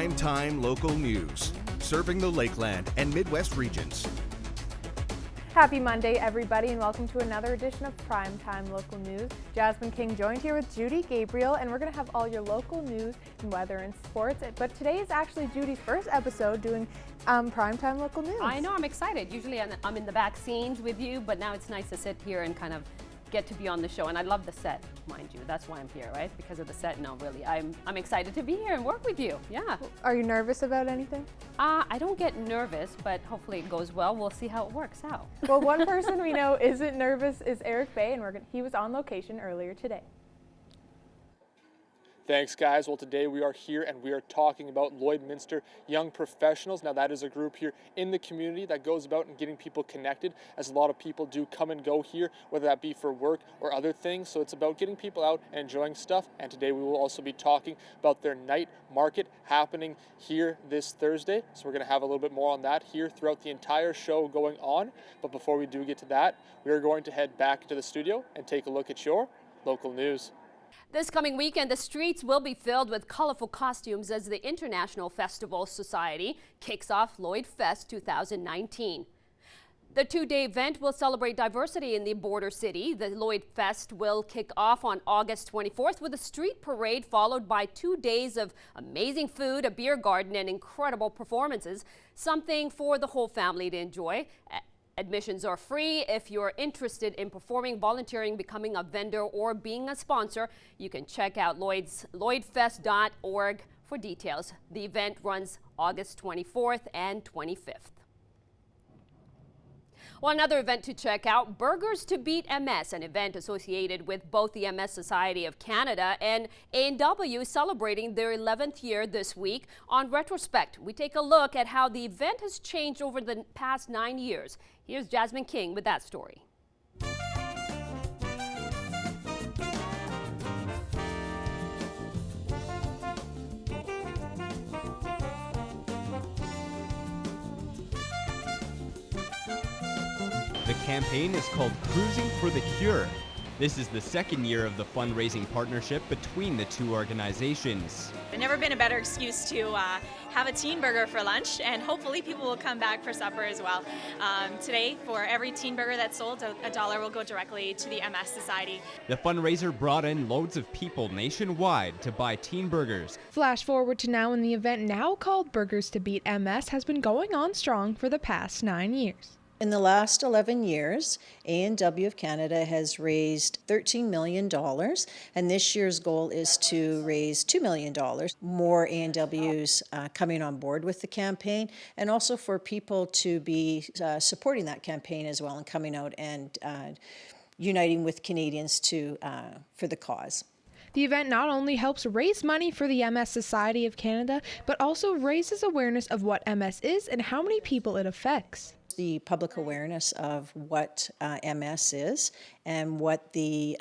Primetime local news, serving the Lakeland and Midwest regions. Happy Monday, everybody, and welcome to another edition of Primetime Local News. Jasmine King joined here with Judy Gabriel, and we're going to have all your local news and weather and sports. But today is actually Judy's first episode doing Primetime Local News. I know, I'm excited. Usually I'm in the back scenes with you, but now it's nice to sit here and kind of get to be on the show. And I love the set, mind you. That's why I'm here, right? Because of the set. No, really, I'm excited to be here and work with you. Yeah. Are you nervous about anything? I don't get nervous, but hopefully it goes well. We'll see how it works out. Well, one person we know isn't nervous is Eric Bay, and he was on location earlier today. Thanks, guys. Well, today we are here and we are talking about Lloydminster Young Professionals. Now, that is a group here in the community that goes about and getting people connected, as a lot of people do come and go here, whether that be for work or other things. So it's about getting people out and enjoying stuff. And today we will also be talking about their night market happening here this Thursday. So we're going to have a little bit more on that here throughout the entire show going on. But before we do get to that, we are going to head back to the studio and take a look at your local news. This coming weekend, the streets will be filled with colorful costumes as the International Festival Society kicks off Lloyd Fest 2019. The two-day event will celebrate diversity in the border city. The Lloyd Fest will kick off on August 24th with a street parade followed by 2 days of amazing food, a beer garden, and incredible performances, something for the whole family to enjoy. Admissions are free. If you're interested in performing, volunteering, becoming a vendor, or being a sponsor, you can check out lloydfest.org for details. The event runs August 24th and 25th. Well, another event to check out, Burgers to Beat MS, an event associated with both the MS Society of Canada and A&W celebrating their 11th year this week. On Retrospect, we take a look at how the event has changed over the past 9 years. Here's Jasmine King with that story. The campaign is called Cruising for the Cure. This is the second year of the fundraising partnership between the two organizations. There's never been a better excuse to have a teen burger for lunch, and hopefully people will come back for supper as well. Today, for every teen burger that's sold, $1 will go directly to the MS Society. The fundraiser brought in loads of people nationwide to buy teen burgers. Flash forward to now, and the event, now called Burgers to Beat MS, has been going on strong for the past 9 years. In the last 11 years, A&W of Canada has raised $13 million, and this year's goal is to raise $2 million. More A&Ws coming on board with the campaign, and also for people to be supporting that campaign as well and coming out and uniting with Canadians for the cause. The event not only helps raise money for the MS Society of Canada, but also raises awareness of what MS is and how many people it affects. The public awareness of what MS is and what the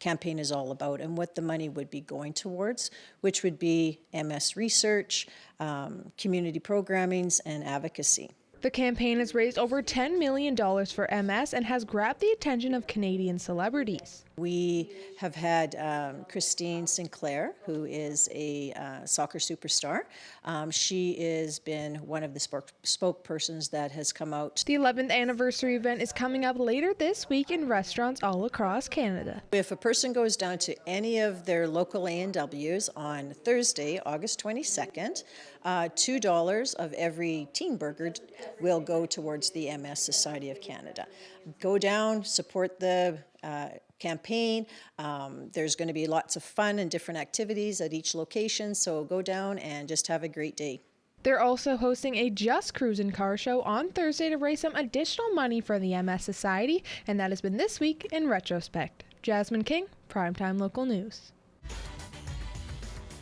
campaign is all about and what the money would be going towards, which would be MS research, community programmings, and advocacy. The campaign has raised over $10 million for MS and has grabbed the attention of Canadian celebrities. We have had Christine Sinclair, who is a soccer superstar. She has been one of the spokespersons that has come out. The 11th anniversary event is coming up later this week in restaurants all across Canada. If a person goes down to any of their local A&Ws on Thursday, August 22nd, $2 of every teen burger will go towards the MS Society of Canada. Go down, support the campaign. There's going to be lots of fun and different activities at each location, so go down and just have a great day. They're also hosting a Just Cruisin' car show on Thursday to raise some additional money for the MS Society, and that has been this week in Retrospect. Jasmine King, Primetime Local News.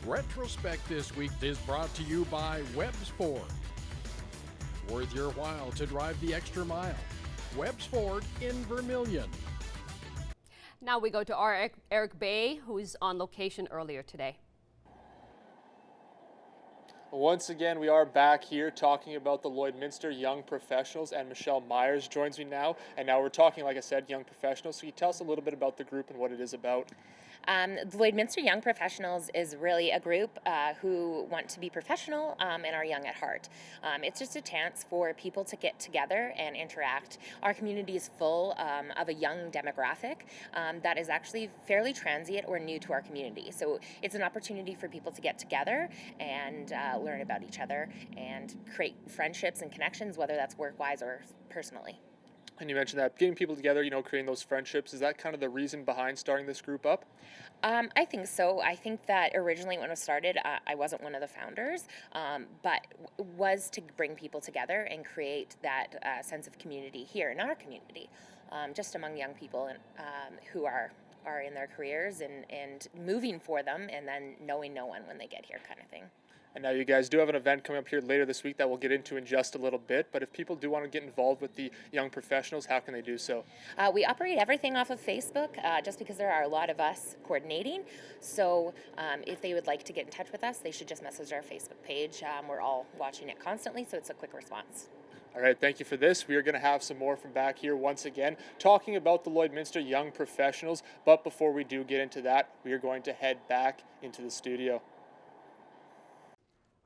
Retrospect this week is brought to you by Webb's Ford. Worth your while to drive the extra mile. Webb's Ford in Vermilion. Now we go to our Eric Bay, who's on location earlier today. Once again, we are back here talking about the Lloydminster Young Professionals, and Michelle Myers joins me now. And now we're talking, like I said, Young Professionals. So can you tell us a little bit about the group and what it is about? The Lloydminster Young Professionals is really a group who want to be professional and are young at heart. It's just a chance for people to get together and interact. Our community is full of a young demographic that is actually fairly transient or new to our community. So it's an opportunity for people to get together and learn about each other and create friendships and connections, whether that's work-wise or personally. And you mentioned that getting people together, creating those friendships, is that kind of the reason behind starting this group up? I think so. I think that originally when it was started, I wasn't one of the founders, but was to bring people together and create that sense of community here in our community, just among young people who are in their careers and moving for them and then knowing no one when they get here kind of thing. And now you guys do have an event coming up here later this week that we'll get into in just a little bit, but if people do want to get involved with the young professionals, how can they do so? We operate everything off of Facebook just because there are a lot of us coordinating. So if they would like to get in touch with us, they should just message our Facebook page. We're all watching it constantly, so it's a quick response. All right, thank you for this. We are going to have some more from back here once again, talking about the Lloydminster Young Professionals. But before we do get into that, we are going to head back into the studio.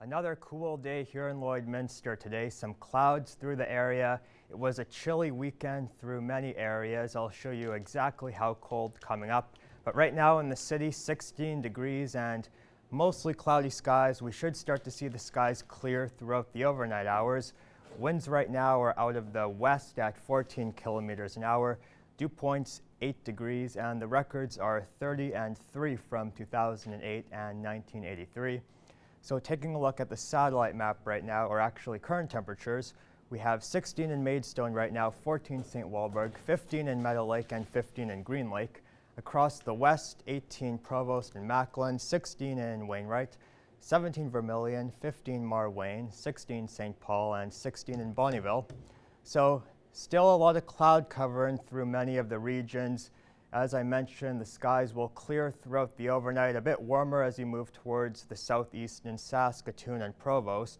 Another cool day here in Lloydminster today. Some clouds through the area. It was a chilly weekend through many areas. I'll show you exactly how cold coming up. But right now in the city, 16 degrees and mostly cloudy skies. We should start to see the skies clear throughout the overnight hours. Winds right now are out of the west at 14 kilometers an hour. Dew points 8 degrees, and the records are 30 and 3 from 2008 and 1983. So taking a look at the satellite map right now, or actually current temperatures, we have 16 in Maidstone right now, 14 St. Walburg, 15 in Meadow Lake, and 15 in Green Lake. Across the west, 18 Provost and Macklin, 16 in Wainwright, 17 Vermilion, 15 Marwayne, 16 St. Paul, and 16 in Bonnyville. So still a lot of cloud covering through many of the regions. As I mentioned, the skies will clear throughout the overnight, a bit warmer as you move towards the southeast in Saskatoon and Provost.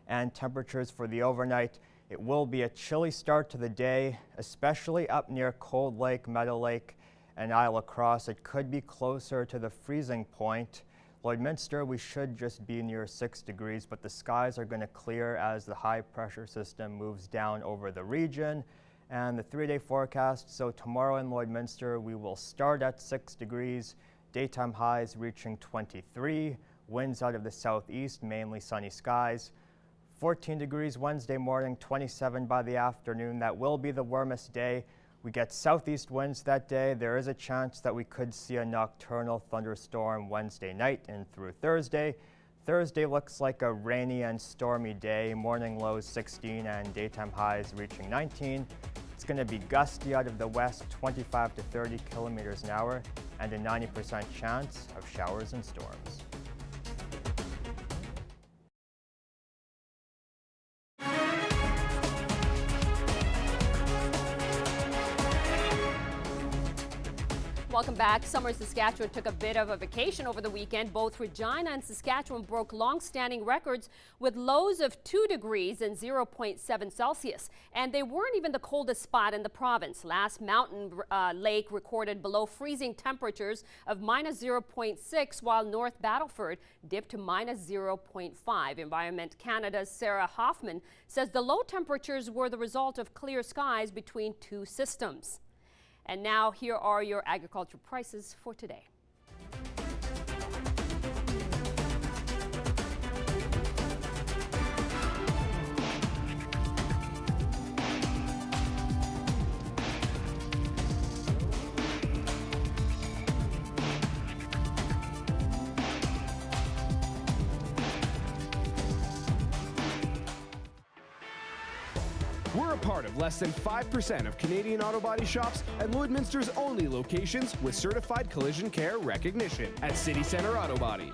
And temperatures for the overnight, it will be a chilly start to the day, especially up near Cold Lake, Meadow Lake, and Isle La Crosse. It could be closer to the freezing point. Lloydminster, we should just be near 6 degrees, but the skies are going to clear as the high pressure system moves down over the region. And the 3-day forecast, so tomorrow in Lloydminster, we will start at 6 degrees, daytime highs reaching 23, winds out of the southeast, mainly sunny skies. 14 degrees Wednesday morning, 27 by the afternoon. That will be the warmest day. We get southeast winds that day. There is a chance that we could see a nocturnal thunderstorm Wednesday night and through Thursday. Thursday looks like a rainy and stormy day. Morning lows 16 and daytime highs reaching 19. It's going to be gusty out of the west, 25 to 30 kilometers an hour, and a 90% chance of showers and storms. Welcome back. Summer Saskatchewan took a bit of a vacation over the weekend. Both Regina and Saskatchewan broke long-standing records with lows of 2 degrees and 0.7 Celsius. And they weren't even the coldest spot in the province. Last Mountain Lake recorded below freezing temperatures of -0.6, while North Battleford dipped to -0.5. Environment Canada's Sarah Hoffman says the low temperatures were the result of clear skies between two systems. And now here are your agriculture prices for today. We're a part of less than 5% of Canadian auto body shops and Lloydminster's only locations with certified collision care recognition at City Centre Auto Body.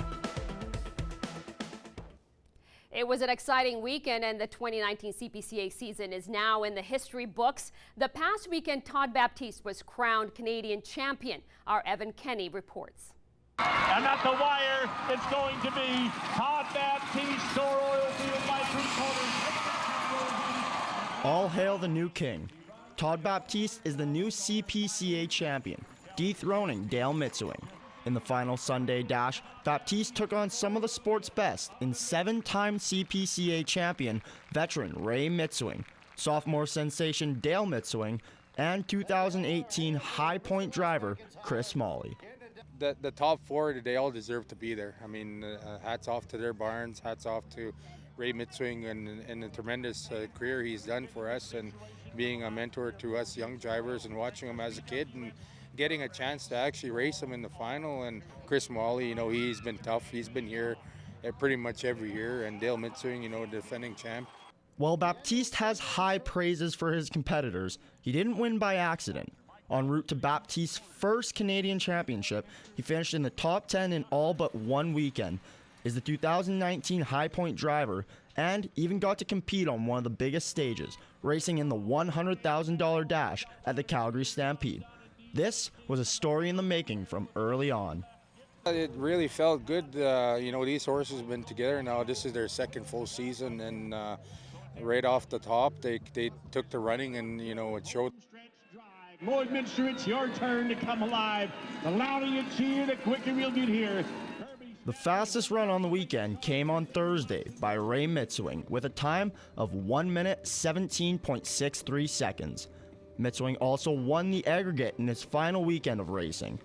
It was an exciting weekend, and the 2019 CPCA season is now in the history books. The past weekend, Todd Baptiste was crowned Canadian champion. Our Evan Kenny reports. And at the wire, it's going to be Todd Baptiste, Soar Oilfield by 3/4. All hail the new king. Todd Baptiste is the new CPCA champion. dethroning Dale Mitsewing. In the final Sunday dash, Baptiste took on some of the sport's best in 7-time CPCA champion veteran Ray Mitsewing, sophomore sensation Dale Mitsewing, and 2018 High Point driver Chris Molly. The top four, they all deserve to be there. I mean, hats off to their Barnes, hats off to Ray Mitsewing and the tremendous career he's done for us, and being a mentor to us young drivers and watching him as a kid and getting a chance to actually race him in the final. And Chris Molly, he's been tough. He's been here pretty much every year. And Dale Mitsewing, defending champ. While Baptiste has high praises for his competitors, he didn't win by accident. En route to Baptiste's first Canadian championship, he finished in the top 10 in all but one weekend, is the 2019 High Point driver, and even got to compete on one of the biggest stages, racing in the $100,000 dash at the Calgary Stampede. This was a story in the making from early on. It really felt good. These horses have been together now. This is their second full season, and right off the top, they took to running, and it showed. Lloydminster, it's your turn to come alive. The louder you cheer, the quicker we'll get here. The fastest run on the weekend came on Thursday by Ray Mitsewing with a time of 1 minute 17.63 seconds. Mitsewing also won the aggregate in his final weekend of racing.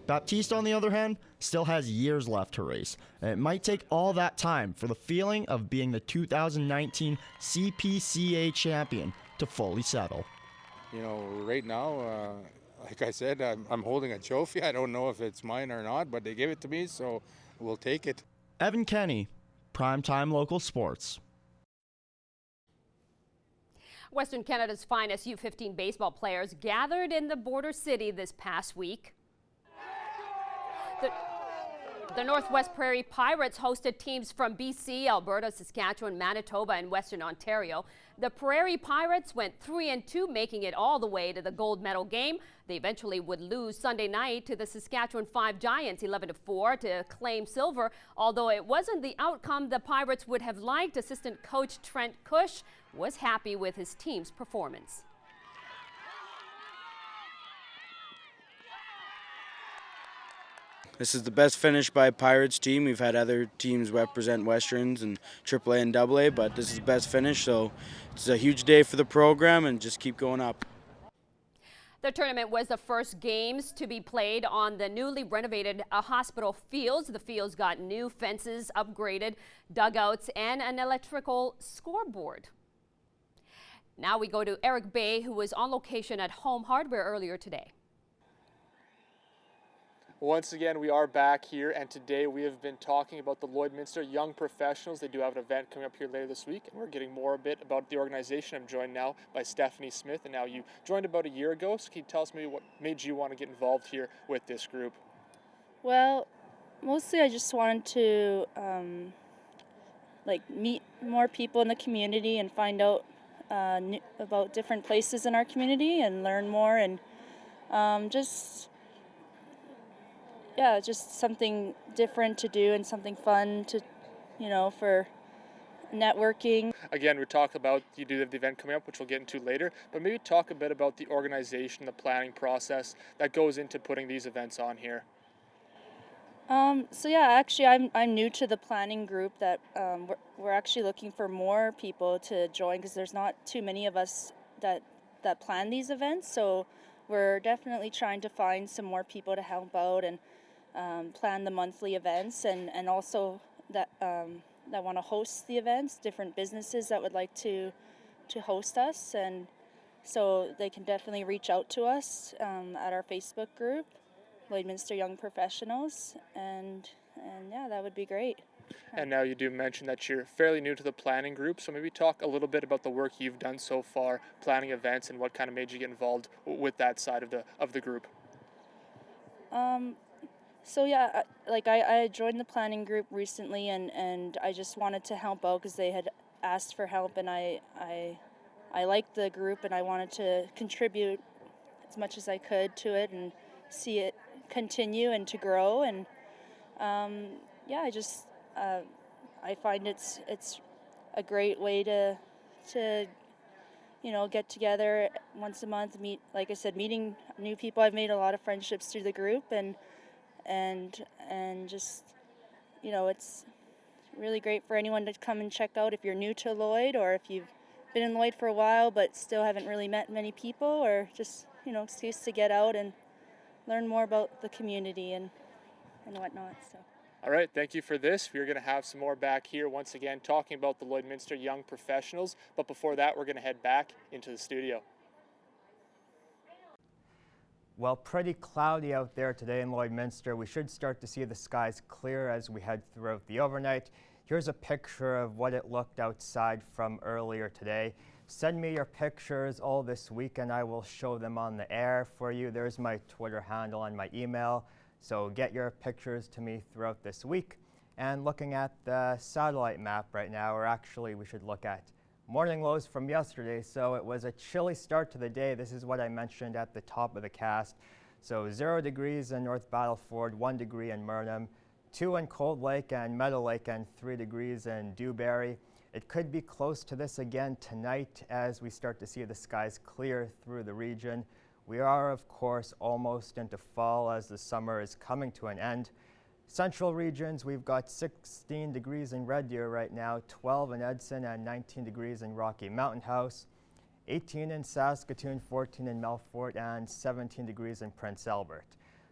Baptiste, on the other hand, still has years left to race, and it might take all that time for the feeling of being the 2019 CPCA champion to fully settle. Right now, like I said, I'm holding a trophy. I don't know if it's mine or not, but they gave it to me, so we'll take it. Evan Kenny, Primetime Local Sports. Western Canada's finest U15 baseball players gathered in the border city this past week. The Northwest Prairie Pirates hosted teams from BC, Alberta, Saskatchewan, Manitoba, and Western Ontario. The Prairie Pirates went 3-2, making it all the way to the gold medal game. They eventually would lose Sunday night to the Saskatchewan 5 Giants 11-4 to claim silver. Although it wasn't the outcome the Pirates would have liked, assistant coach Trent Cush was happy with his team's performance. This is the best finish by a Pirates team. We've had other teams represent Westerns and AAA and AA, but this is the best finish, so it's a huge day for the program, and just keep going up. The tournament was the first games to be played on the newly renovated hospital fields. The fields got new fences, upgraded dugouts, and an electrical scoreboard. Now we go to Eric Bay, who was on location at Home Hardware earlier today. Once again, we are back here, and today we have been talking about the Lloydminster Young Professionals. They do have an event coming up here later this week, and we're getting more a bit about the organization. I'm joined now by Stephanie Smith, and now you joined about a year ago, so can you tell us maybe what made you want to get involved here with this group? Well, mostly I just wanted to meet more people in the community and find out about different places in our community and learn more, and just something different to do and something fun to, for networking. Again, we talk about, you do have the event coming up, which we'll get into later, but maybe talk a bit about the organization, the planning process that goes into putting these events on here. Actually, I'm new to the planning group. That we're actually looking for more people to join because there's not too many of us that plan these events. So we're definitely trying to find some more people to help out and plan the monthly events, and also that want to host the events, different businesses that would like to host us, and so they can definitely reach out to us at our Facebook group, Lloydminster Young Professionals, and that would be great. And now you do mention that you're fairly new to the planning group, so maybe talk a little bit about the work you've done so far, planning events, and what kind of made you get involved with that side of the group. I joined the planning group recently, and I just wanted to help out because they had asked for help, and I liked the group, and I wanted to contribute as much as I could to it and see it continue and to grow, and I find it's a great way to get together once a month, like I said, meeting new people. I've made a lot of friendships through the group, and just, it's really great for anyone to come and check out if you're new to Lloyd, or if you've been in Lloyd for a while but still haven't really met many people, or just, excuse to get out and learn more about the community and whatnot. So. All right, thank you for this. We're going to have some more back here once again talking about the Lloydminster Young Professionals. But before that, we're going to head back into the studio. Well, pretty cloudy out there today in Lloydminster. We should start to see the skies clear as we head throughout the overnight. Here's a picture of what it looked outside from earlier today. Send me your pictures all this week and I will show them on the air for you. There's my Twitter handle and my email. So get your pictures to me throughout this week. And looking at the satellite map right now, or actually we should look at morning lows from yesterday. So it was a chilly start to the day. This is what I mentioned at the top of the cast. So 0 degrees in North Battleford, 1 degree in Murnum, 2 in Cold Lake and Meadow Lake, and 3 degrees in Dewberry. It could be close to this again tonight as we start to see the skies clear through the region. We are, of course, almost into fall as the summer is coming to an end. Central regions, we've got 16 degrees in Red Deer right now, 12 in Edson, and 19 degrees in Rocky Mountain House, 18 in Saskatoon, 14 in Melfort, and 17 degrees in Prince Albert.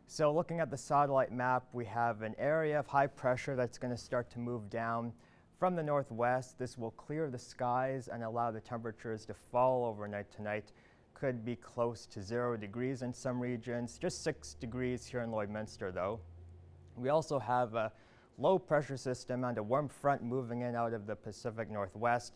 So looking at the satellite map, we have an area of high pressure that's going to start to move down from the northwest. This will clear the skies and allow the temperatures to fall overnight tonight. Could be close to 0 degrees in some regions, just 6 degrees here in Lloydminster though. We also have a low pressure system and a warm front moving in out of the Pacific Northwest.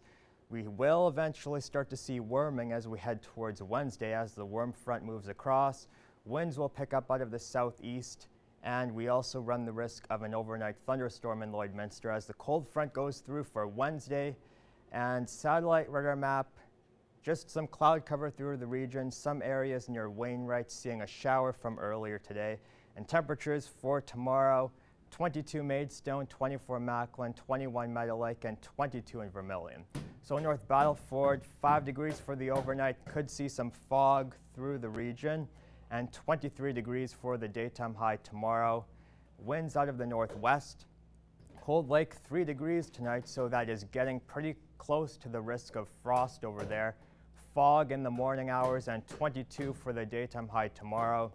We will eventually start to see warming as we head towards Wednesday as the warm front moves across. Winds will pick up out of the southeast, and we also run the risk of an overnight thunderstorm in Lloydminster as the cold front goes through for Wednesday. And satellite radar map, just some cloud cover through the region, some areas near Wainwright seeing a shower from earlier today. And temperatures for tomorrow, 22 Maidstone, 24 Macklin, 21 Meadow Lake, and 22 in Vermilion. So North Battleford, 5 degrees for the overnight, could see some fog through the region, and 23 degrees for the daytime high tomorrow. Winds out of the northwest. Cold Lake, 3 degrees tonight, so that is getting pretty close to the risk of frost over there. Fog in the morning hours and 22 for the daytime high tomorrow.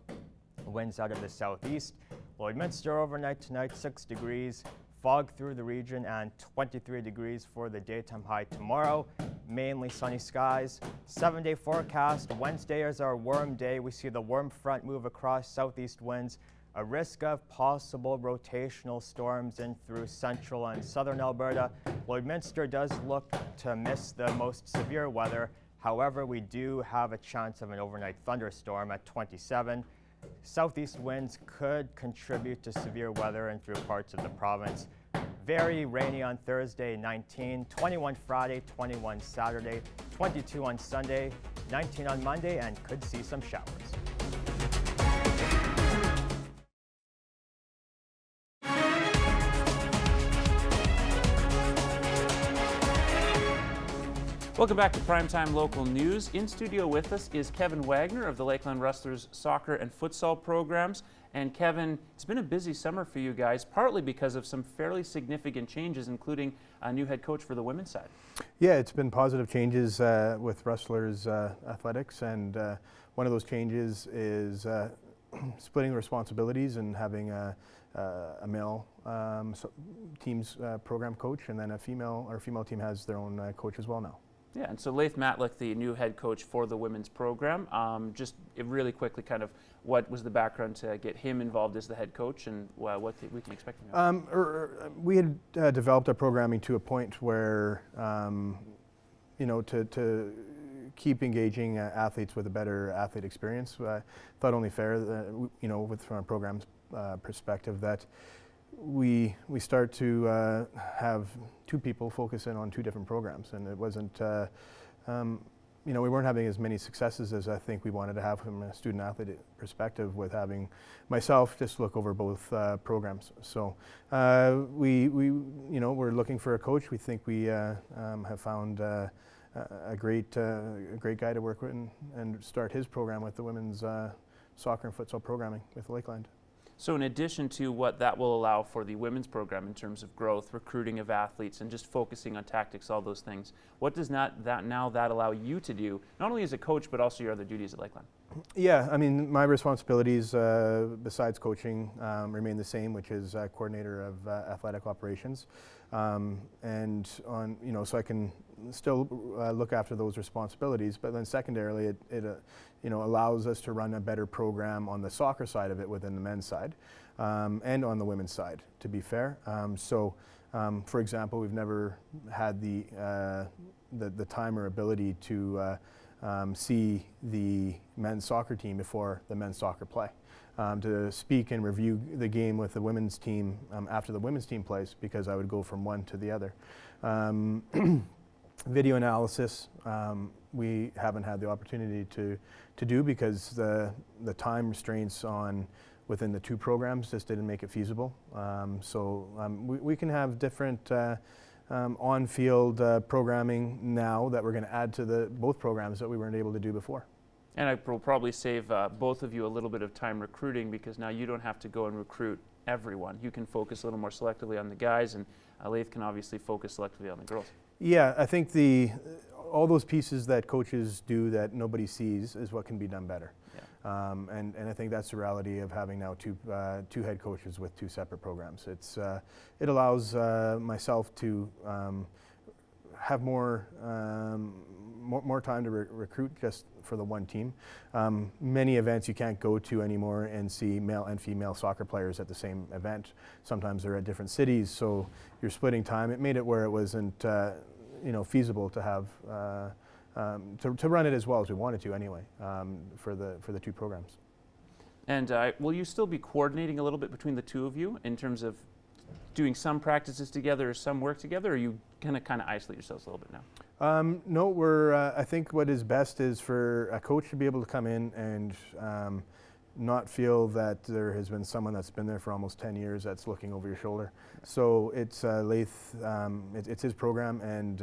Winds out of the southeast. Lloydminster overnight tonight, 6 degrees. Fog through the region and 23 degrees for the daytime high tomorrow. Mainly sunny skies. 7-day forecast. Wednesday is our warm day. We see the warm front move across, southeast winds. A risk of possible rotational storms in through central and southern Alberta. Lloydminster does look to miss the most severe weather. However, we do have a chance of an overnight thunderstorm at 27. Southeast winds could contribute to severe weather in through parts of the province. Very rainy on Thursday, 19, 21 Friday, 21 Saturday, 22 on Sunday, 19 on Monday, and could see some showers. Welcome back to Primetime Local News. In studio with us is Kevin Wagner of the Lakeland Rustlers soccer and futsal programs. And Kevin, it's been a busy summer for you guys, partly because of some fairly significant changes, including a new head coach for the women's side. Yeah, it's been positive changes with Rustlers athletics, and one of those changes is splitting responsibilities and having a male team's program coach, and then our female team has their own coach as well now. Yeah, and so Leif Matlick, the new head coach for the women's program, just really quickly, kind of what was the background to get him involved as the head coach, and what we can expect from him? We had developed our programming to a point where, to keep engaging athletes with a better athlete experience, thought only fair that, from a program's perspective, that we start to have two people focus in on two different programs, and it wasn't, we weren't having as many successes as I think we wanted to have from a student athlete perspective with having myself just look over both programs. So we're looking for a coach. We think we have found a great guy to work with and start his program with the women's soccer and futsal programming with Lakeland. So in addition to what that will allow for the women's program in terms of growth, recruiting of athletes, and just focusing on tactics, all those things, what does that allow you to do, not only as a coach, but also your other duties at Lakeland? Yeah, I mean, my responsibilities besides coaching remain the same, which is coordinator of athletic operations, and so I can still look after those responsibilities. But then secondarily, it allows us to run a better program on the soccer side of it within the men's side, and on the women's side, to be fair. For example, we've never had the time or ability to see the men's soccer team before the men's soccer play, to speak and review the game with the women's team after the women's team plays, because I would go from one to the other. Video analysis, we haven't had the opportunity to do because the time restraints within the two programs just didn't make it feasible. We can have different on-field programming now that we're going to add to both programs that we weren't able to do before. And I will probably save both of you a little bit of time recruiting, because now you don't have to go and recruit everyone. You can focus a little more selectively on the guys, and Laith can obviously focus selectively on the girls. Yeah, I think all those pieces that coaches do that nobody sees is what can be done better. Yeah. And I think that's the reality of having now two head coaches with two separate programs. It allows myself to have more time to recruit just for the one team. Many events you can't go to anymore and see male and female soccer players at the same event. Sometimes they're at different cities, so you're splitting time. It made it where it wasn't feasible to have to run it as well as we wanted to anyway, for the two programs. And will you still be coordinating a little bit between the two of you in terms of doing some practices together or some work together, or are you kind of isolate yourselves a little bit now? No, I think what is best is for a coach to be able to come in and not feel that there has been someone that's been there for almost 10 years that's looking over your shoulder. So it's Laith, it's his program, and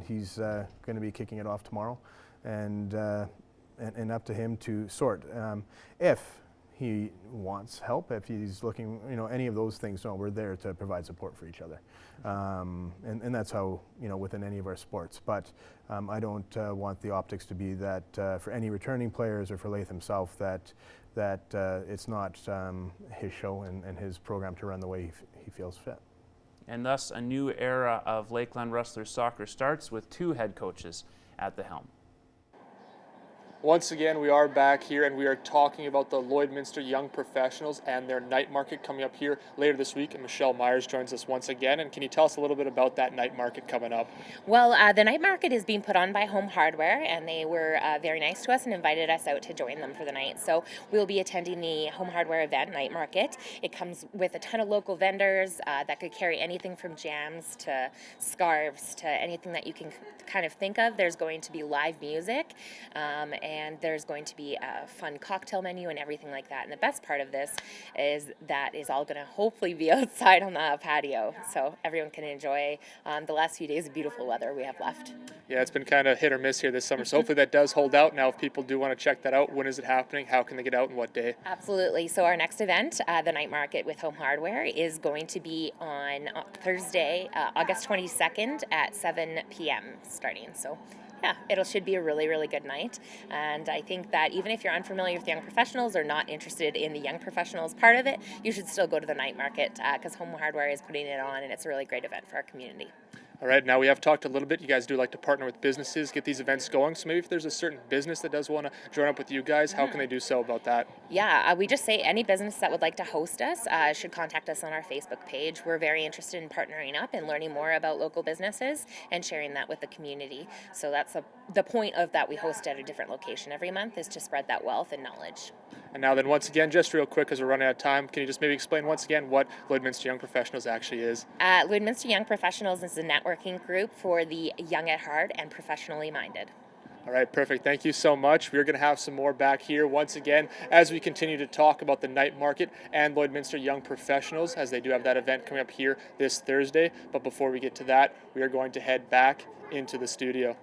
he's going to be kicking it off tomorrow, and up to him to sort. If he wants help, if he's looking, any of those things, no, we're there to provide support for each other. And that's how, within any of our sports. But I don't want the optics to be that for any returning players or for Laith himself that it's not his show and his program to run the way he feels fit. And thus a new era of Lakeland Rustlers soccer starts with two head coaches at the helm. Once again, we are back here and we are talking about the Lloydminster Young Professionals and their night market coming up here later this week. And Michelle Myers joins us once again. And can you tell us a little bit about that night market coming up? Well, the night market is being put on by Home Hardware, and they were very nice to us and invited us out to join them for the night. So we'll be attending the Home Hardware event night market. It comes with a ton of local vendors that could carry anything from jams to scarves to anything that you can kind of think of. There's going to be live music, and there's going to be a fun cocktail menu and everything like that. And the best part of this is that is all going to hopefully be outside on the patio, so everyone can enjoy the last few days of beautiful weather we have left. Yeah, it's been kind of hit or miss here this summer, so hopefully that does hold out. Now, if people do want to check that out, when is it happening? How can they get out and what day? Absolutely. So our next event, the night market with Home Hardware, is going to be on Thursday, August 22nd at 7 p.m. starting. So yeah, should be a really, really good night. And I think that even if you're unfamiliar with Young Professionals or not interested in the Young Professionals part of it, you should still go to the night market because Home Hardware is putting it on, and it's a really great event for our community. All right, now we have talked a little bit. You guys do like to partner with businesses, get these events going. So maybe if there's a certain business that does want to join up with you guys, how can they do so about that? Yeah, we just say any business that would like to host us should contact us on our Facebook page. We're very interested in partnering up and learning more about local businesses and sharing that with the community. So that's the point of that we host at a different location every month, is to spread that wealth and knowledge. And now then, once again, just real quick, because we're running out of time, can you just maybe explain once again what Lloydminster Young Professionals actually is? Lloydminster Young Professionals is a networking group for the young at heart and professionally minded. All right, perfect. Thank you so much. We're going to have some more back here once again as we continue to talk about the night market and Lloydminster Young Professionals, as they do have that event coming up here this Thursday. But before we get to that, we are going to head back into the studio.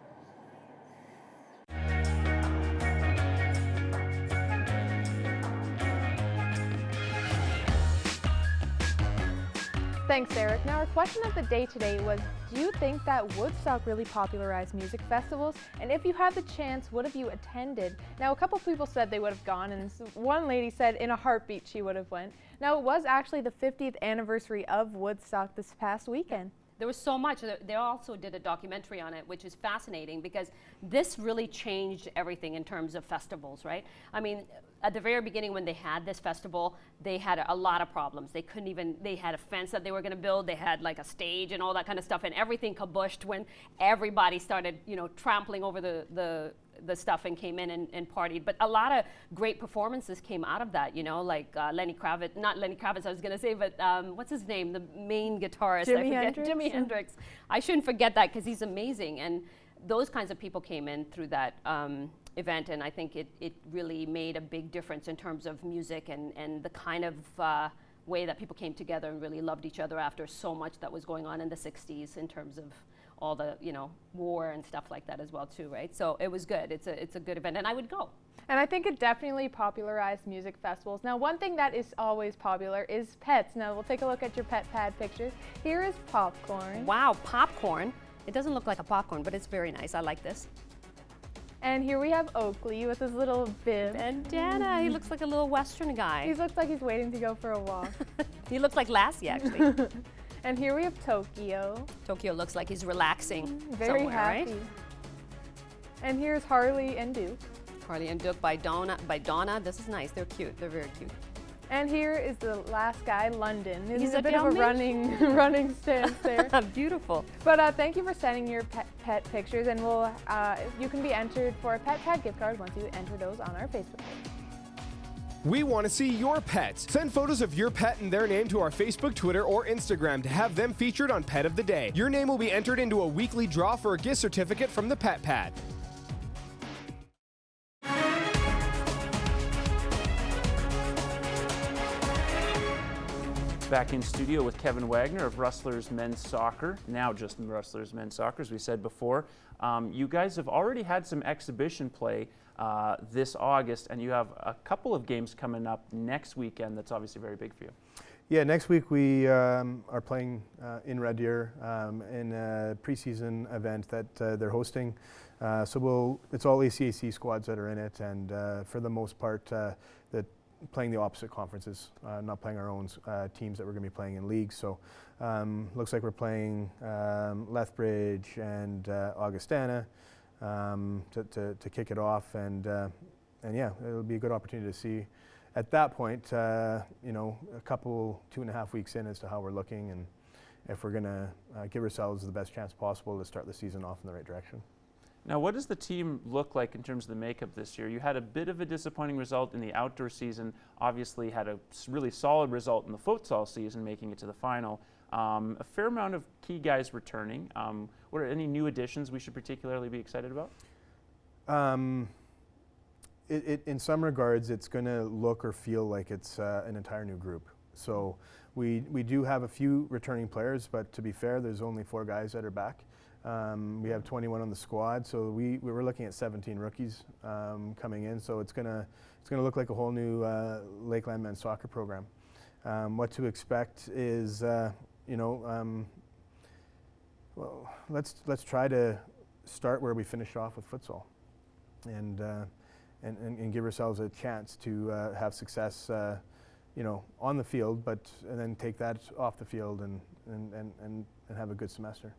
Thanks, Eric. Now, our question of the day today was, do you think that Woodstock really popularized music festivals? And if you had the chance, would have you attended? Now, a couple people said they would have gone, and one lady said in a heartbeat she would have went. Now, it was actually the 50th anniversary of Woodstock this past weekend. There was so much. They also did a documentary on it, which is fascinating because this really changed everything in terms of festivals, right? I mean, at the very beginning when they had this festival, they had a lot of problems. They couldn't even, they had a fence that they were gonna build, they had like a stage and all that kind of stuff, and everything kabushed when everybody started, you know, trampling over the stuff and came in and partied. But a lot of great performances came out of that, you know, like Lenny Kravitz, not Lenny Kravitz I was gonna say, but what's his name, the main guitarist? Jimi Hendrix. I shouldn't forget that because he's amazing. And those kinds of people came in through that event, and I think it really made a big difference in terms of music and the kind of way that people came together and really loved each other after so much that was going on in the 60s in terms of all the, you know, war and stuff like that as well too, right? So it was good. It's a good event, and I would go. And I think it definitely popularized music festivals. Now, one thing that is always popular is pets. Now, we'll take a look at your pet pad pictures. Here is Popcorn. Wow, Popcorn. It doesn't look like a popcorn, but it's very nice. I like this. And here we have Oakley with his little bib. Bandana. He looks like a little Western guy. He looks like he's waiting to go for a walk. He looks like Lassie, actually. And here we have Tokyo. Tokyo looks like he's relaxing Very somewhere, happy. right? And here's Harley and Duke. Harley and Duke by Donna. This is nice. They're cute. They're very cute. And here is the last guy, London. He's a bit of a running stance there. Beautiful. But thank you for sending your pet pictures, and you can be entered for a Pet Pad gift card once you enter those on our Facebook page. We want to see your pets. Send photos of your pet and their name to our Facebook, Twitter, or Instagram to have them featured on Pet of the Day. Your name will be entered into a weekly draw for a gift certificate from the Pet Pad. Back in studio with Kevin Wagner of Rustlers Men's Soccer, now just in Rustlers Men's Soccer, as we said before. You guys have already had some exhibition play this August, and you have a couple of games coming up next weekend that's obviously very big for you. Yeah, next week we are playing in Red Deer in a preseason event that they're hosting. It's all ACAC squads that are in it, and for the most part, playing the opposite conferences, not playing our own teams that we're going to be playing in leagues. So looks like we're playing Lethbridge and Augustana to kick it off, and yeah, it'll be a good opportunity to see at that point, you know, a couple 2.5 weeks in as to how we're looking and if we're going to give ourselves the best chance possible to start the season off in the right direction. Now, what does the team look like in terms of the makeup this year? You had a bit of a disappointing result in the outdoor season, obviously had a really solid result in the futsal season, making it to the final. A fair amount of key guys returning. What are any new additions we should particularly be excited about? In some regards, it's going to look or feel like it's an entire new group. So we do have a few returning players, but to be fair, there's only 4 guys that are back. We have 21 on the squad, so we were looking at 17 rookies coming in. So it's gonna look like a whole new Lakeland men's soccer program. What to expect is, you know, well, let's try to start where we finished off with futsal, and give ourselves a chance to have success, you know, on the field, and then take that off the field and have a good semester.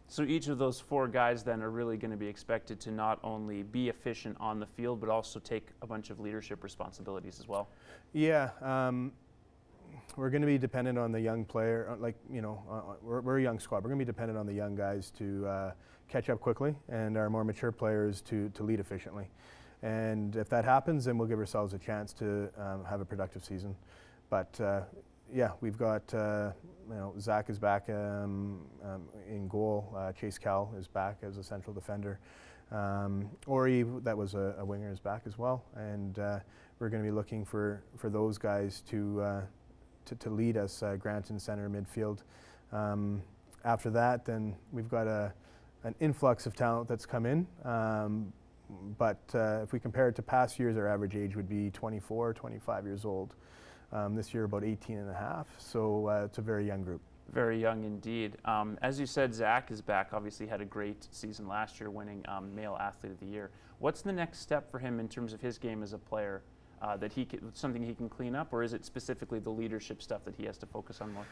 So each of those 4 guys then are really going to be expected to not only be efficient on the field, but also take a bunch of leadership responsibilities as well. Yeah, we're going to be dependent on the young player, like, you know, we're a young squad. We're going to be dependent on the young guys to catch up quickly, and our more mature players to lead efficiently. And if that happens, then we'll give ourselves a chance to have a productive season. But yeah, we've got, you know, Zach is back in goal. Chase Cal is back as a central defender. Ori, that was a winger, is back as well, and we're going to be looking for those guys to lead us, Granton center midfield. After that, then we've got an influx of talent that's come in, but if we compare it to past years, our average age would be 24, 25 years old. This year about 18 and a half, so it's a very young group. Very young indeed. As you said, Zach is back. Obviously had a great season last year, winning Male Athlete of the Year. What's the next step for him in terms of his game as a player? That something he can clean up, or is it specifically the leadership stuff that he has to focus on more?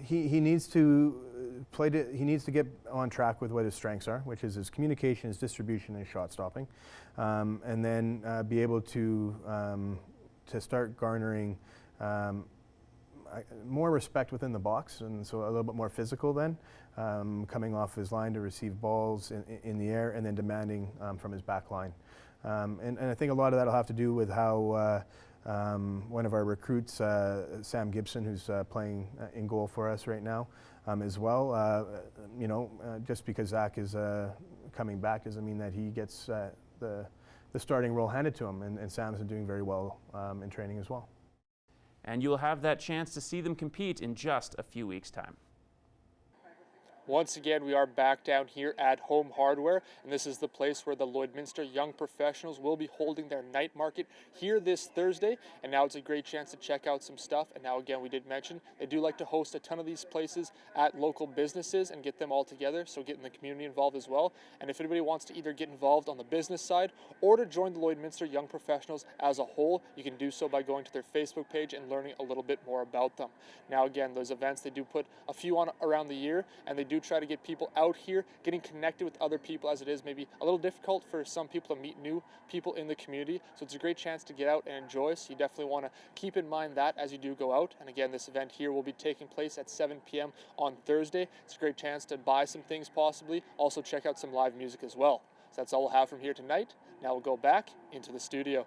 He needs to he needs to get on track with what his strengths are, which is his communication, his distribution, and his shot stopping, and then be able to start garnering more respect within the box, and so a little bit more physical then, coming off his line to receive balls in the air, and then demanding from his back line. And I think a lot of that will have to do with how one of our recruits, Sam Gibson, who's playing in goal for us right now as well. Just because Zach is coming back doesn't mean that he gets the starting role handed to him, and Sam's been doing very well in training as well. And you'll have that chance to see them compete in just a few weeks' time. Once again, we are back down here at Home Hardware, and this is the place where the Lloydminster Young Professionals will be holding their night market here this Thursday. And now it's a great chance to check out some stuff. And now again, we did mention they do like to host a ton of these places at local businesses and get them all together, so getting the community involved as well. And if anybody wants to either get involved on the business side or to join the Lloydminster Young Professionals as a whole, you can do so by going to their Facebook page and learning a little bit more about them. Now again, those events, they do put a few on around the year, and they do try to get people out here, getting connected with other people, as it is maybe a little difficult for some people to meet new people in the community. So it's a great chance to get out and enjoy. So you definitely want to keep in mind that as you do go out. And again, this event here will be taking place at 7 p.m. on Thursday. It's a great chance to buy some things possibly. Also check out some live music as well. So that's all we'll have from here tonight. Now we'll go back into the studio.